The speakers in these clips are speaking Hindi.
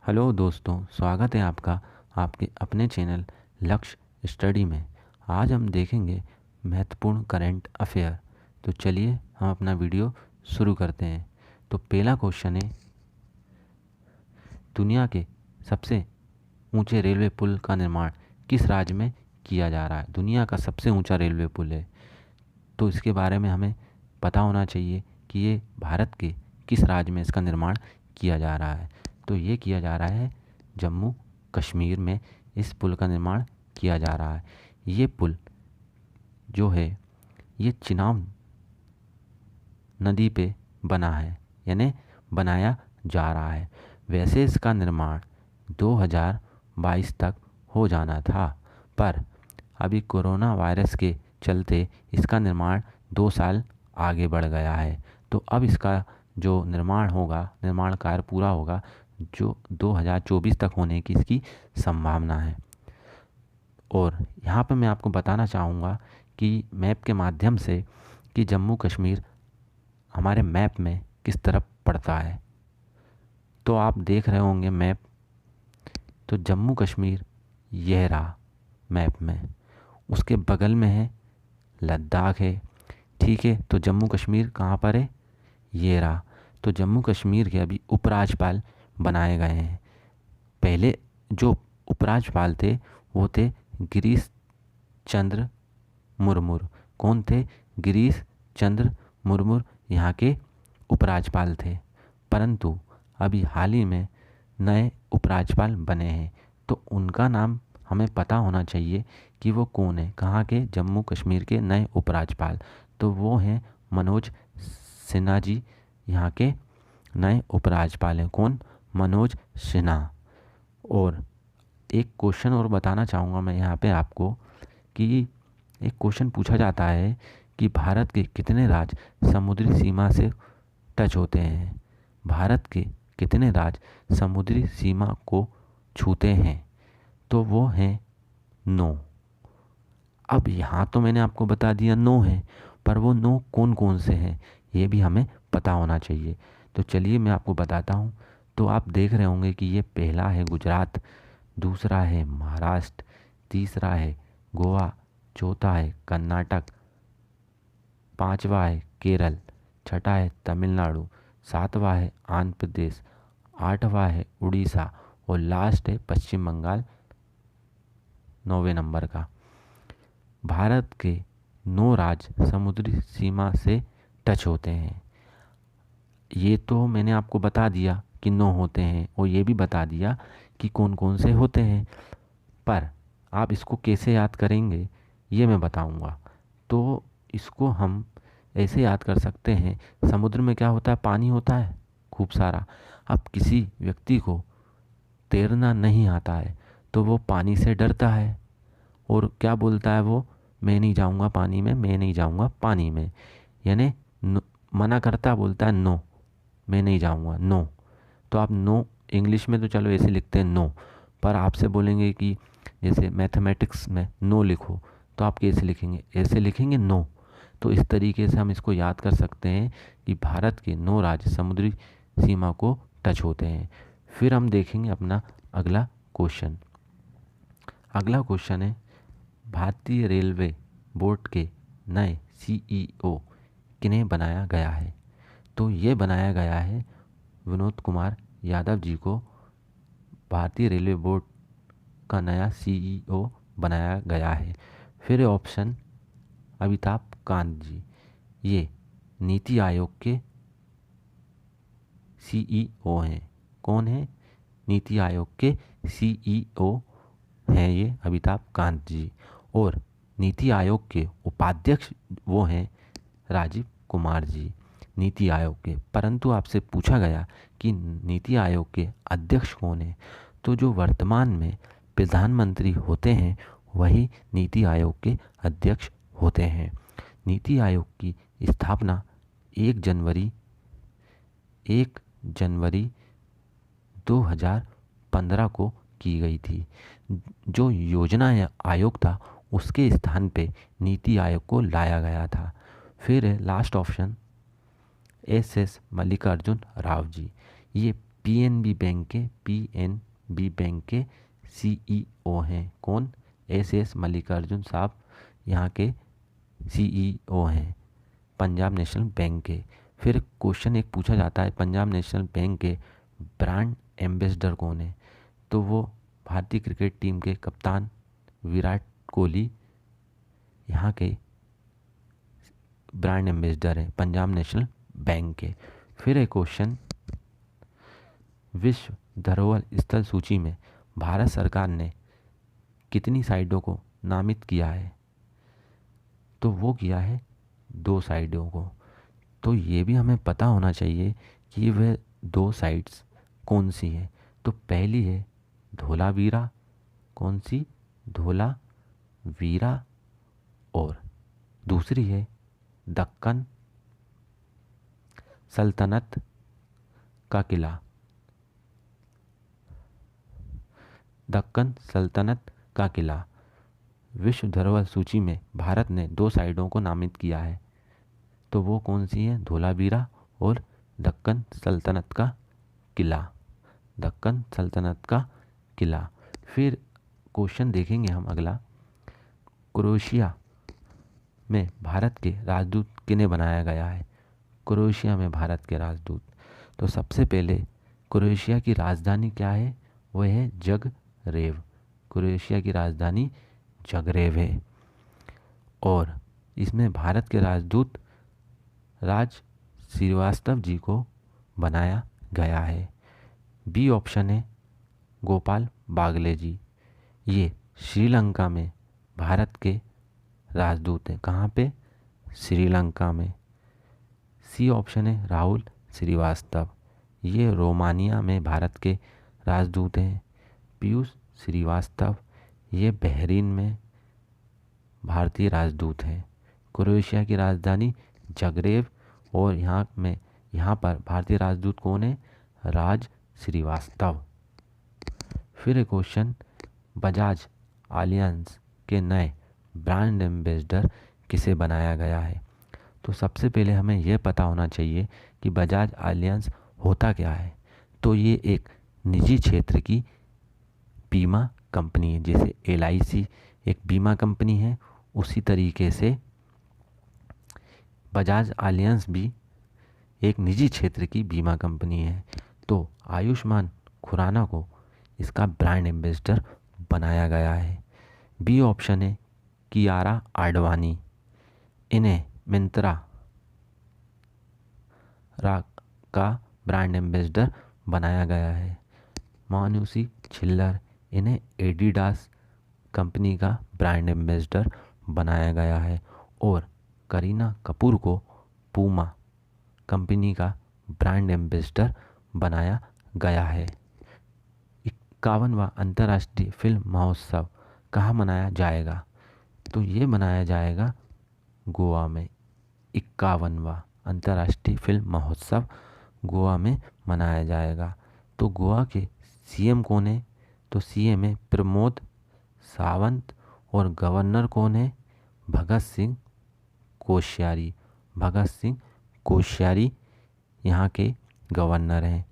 हेलो दोस्तों, स्वागत है आपका आपके अपने चैनल लक्ष्य स्टडी में। आज हम देखेंगे महत्वपूर्ण करंट अफेयर। तो चलिए हम अपना वीडियो शुरू करते हैं। तो पहला क्वेश्चन है, दुनिया के सबसे ऊंचे रेलवे पुल का निर्माण किस राज्य में किया जा रहा है? दुनिया का सबसे ऊंचा रेलवे पुल है, तो इसके बारे में हमें पता होना चाहिए कि ये भारत के किस राज्य में इसका निर्माण किया जा रहा है। तो ये किया जा रहा है जम्मू कश्मीर में इस पुल का निर्माण किया जा रहा है। ये पुल जो है ये चिनाब नदी पे बना है, यानी बनाया जा रहा है। वैसे इसका निर्माण 2022 तक हो जाना था, पर अभी कोरोना वायरस के चलते इसका निर्माण 2 साल आगे बढ़ गया है। तो अब इसका जो निर्माण कार्य पूरा होगा जो 2024 तक होने की इसकी संभावना है। और यहाँ पे मैं आपको बताना चाहूँगा कि मैप के माध्यम से कि जम्मू कश्मीर हमारे मैप में किस तरफ पड़ता है। तो आप देख रहे होंगे मैप, तो जम्मू कश्मीर यह रहा मैप में, उसके बगल में है लद्दाख है, ठीक है। तो जम्मू कश्मीर कहाँ पर है? ये रहा। तो जम्मू कश्मीर के अभी उपराज्यपाल बनाए गए हैं। पहले जो उपराज्यपाल थे वो थे गिरीश चंद्र मुर्मू। कौन थे? गिरीश चंद्र मुर्मू यहाँ के उपराज्यपाल थे, परंतु अभी हाल ही में नए उपराज्यपाल बने हैं। तो उनका नाम हमें पता होना चाहिए कि वो कौन है, कहाँ के? जम्मू कश्मीर के नए उपराज्यपाल। तो वो हैं मनोज सिन्हा जी, यहाँ के नए उपराज्यपाल हैं। कौन? मनोज सिन्हा। और एक क्वेश्चन और बताना चाहूँगा मैं यहाँ पे आपको कि एक क्वेश्चन पूछा जाता है कि भारत के कितने राज्य समुद्री सीमा से टच होते हैं? भारत के कितने राज्य समुद्री सीमा को छूते हैं? तो वो हैं 9। अब यहाँ तो मैंने आपको बता दिया 9 है, पर वो 9 कौन कौन से हैं ये भी हमें पता होना चाहिए। तो चलिए मैं आपको बताता हूँ। तो आप देख रहे होंगे कि ये पहला है गुजरात, दूसरा है महाराष्ट्र, तीसरा है गोवा, चौथा है कर्नाटक, पांचवा है केरल, छठा है तमिलनाडु, सातवां है आंध्र प्रदेश, आठवां है उड़ीसा और लास्ट है पश्चिम बंगाल 9वें नंबर का। भारत के 9 राज्य समुद्री सीमा से टच होते हैं। ये तो मैंने आपको बता दिया कि 9 होते हैं और ये भी बता दिया कि कौन कौन से होते हैं, पर आप इसको कैसे याद करेंगे ये मैं बताऊंगा। तो इसको हम ऐसे याद कर सकते हैं, समुद्र में क्या होता है? पानी होता है खूब सारा। अब किसी व्यक्ति को तैरना नहीं आता है तो वो पानी से डरता है और क्या बोलता है वो? मैं नहीं जाऊंगा पानी में, मैं नहीं जाऊंगा पानी में, यानी मना करता, बोलता है नो, मैं नहीं जाऊंगा, नो। तो आप नो इंग्लिश में तो चलो ऐसे लिखते हैं नो, पर आपसे बोलेंगे कि जैसे मैथमेटिक्स में नो लिखो, तो आप कैसे लिखेंगे? ऐसे लिखेंगे नो। तो इस तरीके से हम इसको याद कर सकते हैं कि भारत के 9 राज्य समुद्री सीमा को टच होते हैं। फिर हम देखेंगे अपना अगला क्वेश्चन। अगला क्वेश्चन है, भारतीय रेलवे बोर्ड के नए सीईओ किन्हें बनाया गया है? तो ये बनाया गया है विनोद कुमार यादव जी को भारतीय रेलवे बोर्ड का नया सीईओ बनाया गया है। फिर ऑप्शन अमिताभ कांत जी, ये नीति आयोग के सीईओ हैं। कौन है? नीति आयोग के सीईओ हैं ये अमिताभ कांत जी। और नीति आयोग के उपाध्यक्ष वो हैं राजीव कुमार जी, नीति आयोग के। परंतु आपसे पूछा गया कि नीति आयोग के अध्यक्ष कौन है, तो जो वर्तमान में प्रधानमंत्री होते हैं वही नीति आयोग के अध्यक्ष होते हैं। नीति आयोग की स्थापना 1 जनवरी 2015 को की गई थी। जो योजना आयोग था उसके स्थान पे नीति आयोग को लाया गया था। फिर last option S Mallikarjun Rao ji, ये पीएनबी बैंक के सीईओ हैं। कौन? एस मल्लिकार्जुन साहब यहाँ के सीईओ हैं पंजाब नेशनल बैंक के। फिर क्वेश्चन एक पूछा जाता है, पंजाब नेशनल बैंक के ब्रांड एम्बेसडर कौन है? तो वो भारतीय क्रिकेट टीम के कप्तान विराट कोहली यहाँ के ब्रांड एम्बेसडर है पंजाब नेशनल बैंक के। फिर एक क्वेश्चन, विश्व धरोहर स्थल सूची में भारत सरकार ने कितनी साइटों को नामित किया है? तो वो किया है 2 साइटों को। तो ये भी हमें पता होना चाहिए कि वह 2 साइट्स कौन सी हैं। तो पहली है धोलावीरा, कौन सी? धोलावीरा। और दूसरी है दक्कन सल्तनत का किला। दक्कन सल्तनत का किला विश्व धरोहर सूची में भारत ने 2 साइटों को नामित किया है। तो वो कौन सी है? धोलावीरा और दक्कन सल्तनत का किला। दक्कन सल्तनत का किला। फिर क्वेश्चन देखेंगे हम अगला, क्रोएशिया में भारत के राजदूत किन्हें बनाया गया है? क्रोएशिया में भारत के राजदूत, तो सबसे पहले क्रोएशिया की राजधानी क्या है? वह है जगरेव। क्रोएशिया की राजधानी जगरेव है। और इसमें भारत के राजदूत राज श्रीवास्तव जी को बनाया गया है। बी ऑप्शन है गोपाल बागले जी, ये श्रीलंका में भारत के राजदूत हैं। कहाँ पे? श्रीलंका में। सी ऑप्शन है राहुल श्रीवास्तव, ये रोमानिया में भारत के राजदूत हैं। पीयूष श्रीवास्तव, ये बहरीन में भारतीय राजदूत हैं। क्रोएशिया की राजधानी जगरेव और यहाँ पर भारतीय राजदूत कौन है? राज श्रीवास्तव। फिर एक क्वेश्चन, बजाज आलियांज के नए ब्रांड एम्बेसडर किसे बनाया गया है? तो सबसे पहले हमें यह पता होना चाहिए कि बजाज आलियांज होता क्या है। तो ये एक निजी क्षेत्र की बीमा कंपनी है। जैसे LIC एक बीमा कंपनी है, उसी तरीके से बजाज आलियांज भी एक निजी क्षेत्र की बीमा कंपनी है। तो आयुष्मान खुराना को इसका ब्रांड एम्बेसडर बनाया गया है। बी ऑप्शन है कियारा आडवाणी, इन्हें मिंत्रा का ब्रांड एम्बेसडर बनाया गया है। मानुषी छिल्लर, इन्हें एडिडास कंपनी का ब्रांड एम्बेसडर बनाया गया है। और करीना कपूर को पूमा कंपनी का ब्रांड एम्बेसडर बनाया गया है। 51वां अंतर्राष्ट्रीय फिल्म महोत्सव कहाँ मनाया जाएगा? तो ये मनाया जाएगा गोवा में। 51वां अंतर्राष्ट्रीय फिल्म महोत्सव गोवा में मनाया जाएगा। तो गोवा के CM कौन है? तो CM है प्रमोद सावंत। और गवर्नर कौन है? भगत सिंह कोश्यारी। भगत सिंह कोश्यारी यहाँ के गवर्नर हैं।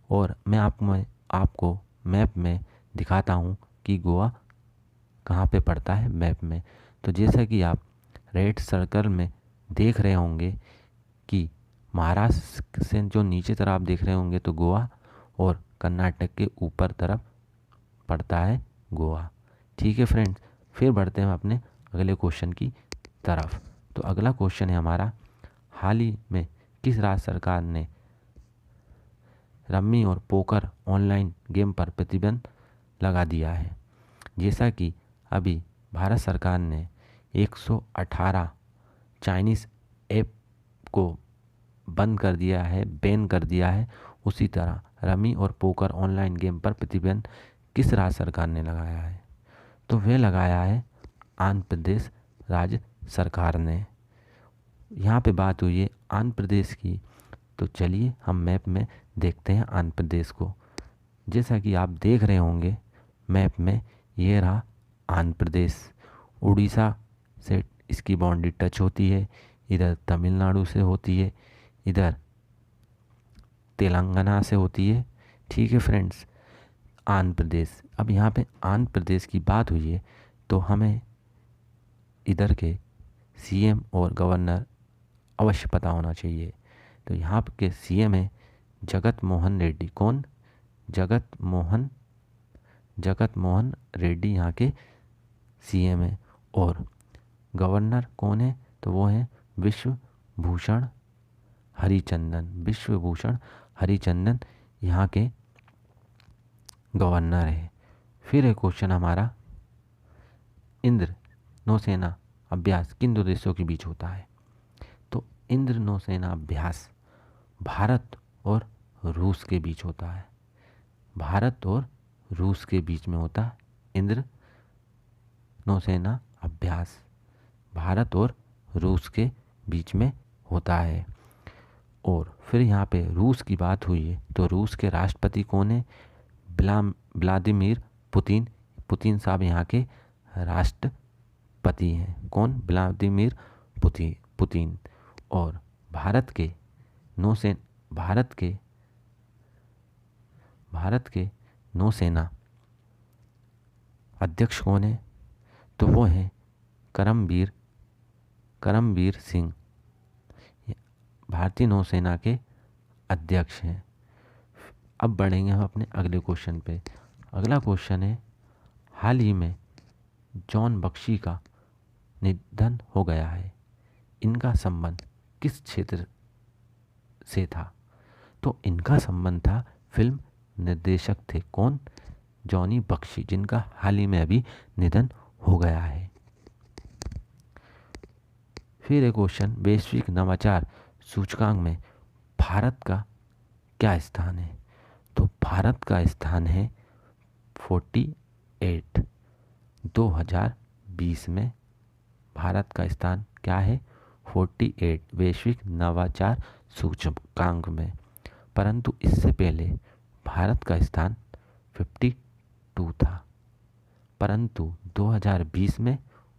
और मैं आपको मैप में दिखाता हूँ कि गोवा कहाँ पे पड़ता है मैप में। तो जैसा कि आप रेड सर्कल में देख रहे होंगे कि महाराष्ट्र से जो नीचे तरफ आप देख रहे होंगे तो गोवा, और कर्नाटक के ऊपर तरफ पड़ता है गोवा। ठीक है फ्रेंड्स, फिर बढ़ते हैं अपने अगले क्वेश्चन की तरफ। तो अगला क्वेश्चन है हमारा, हाल ही में किस राज्य सरकार ने रम्मी और पोकर ऑनलाइन गेम पर प्रतिबंध लगा दिया है? जैसा कि अभी भारत सरकार ने 118 चाइनीज़ ऐप को बंद कर दिया है, बैन कर दिया है, उसी तरह रमी और पोकर ऑनलाइन गेम पर प्रतिबंध किस राज्य सरकार ने लगाया है? तो वह लगाया है आंध्र प्रदेश राज्य सरकार ने। यहाँ पे बात हुई है आंध्र प्रदेश की, तो चलिए हम मैप में देखते हैं आंध्र प्रदेश को। जैसा कि आप देख रहे होंगे मैप में, ये रहा आंध्र प्रदेश। उड़ीसा से इसकी बाउंड्री टच होती है, इधर तमिलनाडु से होती है, इधर तेलंगाना से होती है। ठीक है फ्रेंड्स। आंध्र प्रदेश, अब यहाँ पे आंध्र प्रदेश की बात हुई है तो हमें इधर के सीएम और गवर्नर अवश्य पता होना चाहिए। तो यहाँ के सीएम है जगत मोहन रेड्डी। कौन? जगत मोहन रेड्डी यहाँ के सीएम है। और गवर्नर कौन है? तो वो है विश्वभूषण हरिचंदन यहाँ के गवर्नर है। फिर एक क्वेश्चन हमारा, इंद्र नौसेना अभ्यास किन दो देशों के बीच होता है? तो इंद्र नौसेना अभ्यास भारत और रूस के बीच होता है। भारत और रूस के बीच में होता है इंद्र नौसेना अभ्यास, भारत और रूस के बीच में होता है। और फिर यहाँ पे रूस की बात हुई है तो रूस के राष्ट्रपति कौन है? व्लादिमीर पुतिन साहब यहाँ के राष्ट्रपति हैं। कौन? Vladimir Putin. और भारत के नौसेना अध्यक्ष कौन है? तो वो है करमबीर सिंह, भारतीय नौसेना के अध्यक्ष हैं। अब बढ़ेंगे हम अपने अगले क्वेश्चन पे। अगला क्वेश्चन है, हाल ही में जॉन बख्शी का निधन हो गया है, इनका संबंध किस क्षेत्र से था? तो इनका संबंध था, फिल्म निर्देशक थे। कौन? जॉनी बख्शी, जिनका हाल ही में अभी निधन हो गया है। फिर एक क्वेश्चन, वैश्विक नवाचार सूचकांक में भारत का क्या स्थान है? तो भारत का स्थान है 48। 2020 में भारत का स्थान क्या है? 48 वैश्विक नवाचार सूचकांक में। परंतु इससे पहले भारत का स्थान 52 था, परंतु 2020 में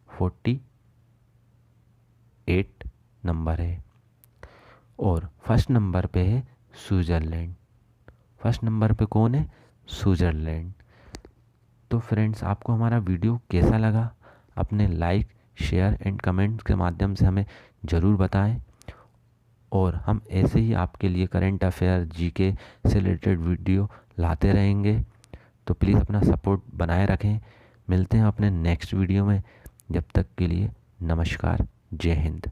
48 नंबर है। और फर्स्ट नंबर पे है स्विट्ज़रलैंड। फर्स्ट नंबर पे कौन है? स्विट्ज़रलैंड। तो फ्रेंड्स, आपको हमारा वीडियो कैसा लगा? अपने लाइक, शेयर एंड कमेंट्स के माध्यम से हमें ज़रूर बताएं। और हम ऐसे ही आपके लिए करंट अफेयर, जीके से रिलेटेड वीडियो लाते रहेंगे। तो प्लीज़ अपना सपोर्ट बनाए रखें। मिलते हैं अपने नेक्स्ट वीडियो में। जब तक के लिए नमस्कार, जय हिंद।